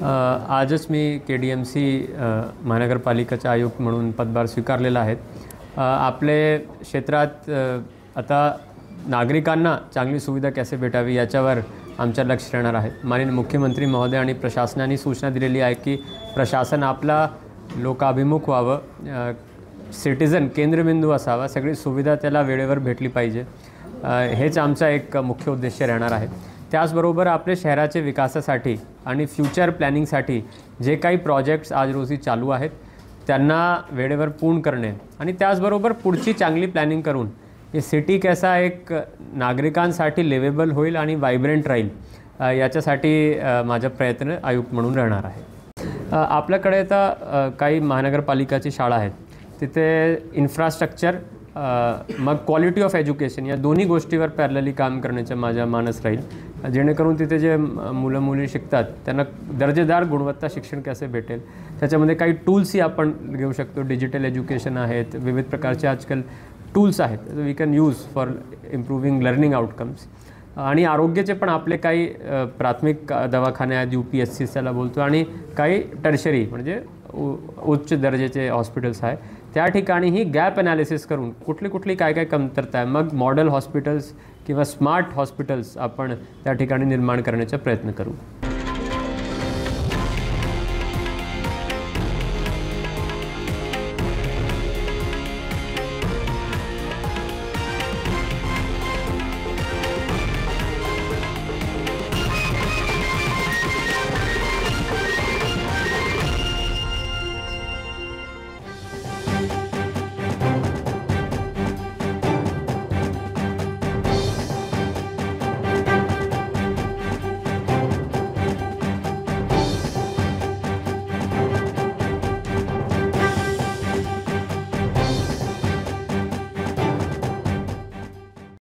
आजच मी KDMC महानगरपालिकेचा आयुक्त म्हणून पदभार स्वीकारलेला आहे। आपले क्षेत्रात आता नागरिकांना चांगली सुविधा कसे भेटावी याच्यावर आमचं लक्ष राहणार आहे। माननीय मुख्यमंत्री महोदय आणि प्रशासनाने सूचना दिलेली आहे की प्रशासन आपला लोकाभिमुख व्हावं, सिटीजन केंद्रबिंदू असावा, सगळी सुविधा त्याला वेळेवर भेटली पाहिजे, हेच आमचा एक मुख्य उद्देश राहणार आहे। त्याचबरोबर आपल्या शहराच्या विकासासाठी आणि फ्यूचर प्लॅनिंगसाठी जे काही प्रोजेक्ट्स आज रोजी चालू आहेत त्यांना वेळेवर पूर्ण करणे आणि त्याचबरोबर पुढची चांगली प्लॅनिंग करून हे सिटी कसा एक नागरिकांसाठी लिव्हेबल होईल आणि वायब्रंट राहील याच्यासाठी माझा प्रयत्न आयुक्त म्हणून राहणार आहे। आपल्याकडे आता काही महानगरपालिकाची शाळा आहेत, तिथे इन्फ्रास्ट्रक्चर मग क्वालिटी ऑफ एज्युकेशन या दोन्ही गोष्टीवर पॅरलली काम करण्याचं माझा मानस राहील, जेणेकरून तिथे जे मुलं मुली शिकतात त्यांना दर्जेदार गुणवत्ता शिक्षण कसे भेटेल। त्याच्यामध्ये काही टूल्सही आपण घेऊ शकतो, डिजिटल एज्युकेशन आहेत, विविध प्रकारचे आजकाल टूल्स आहेत we can use for improving learning outcomes. आणि आरोग्याचे पण आपले काही प्राथमिक दवाखाने आहेत, UPSC त्याला बोलतो, आणि काही टर्शरी म्हणजे उच्च दर्जाचे हॉस्पिटल्स आहे, त्या ठिकाणी ही गॅप ॲनालिसिस करून कुठली काय कमतरता आहे, मग मॉडेल हॉस्पिटल्स किंवा स्मार्ट हॉस्पिटल्स आपण त्या ठिकाणी निर्माण करण्याचा प्रयत्न करू।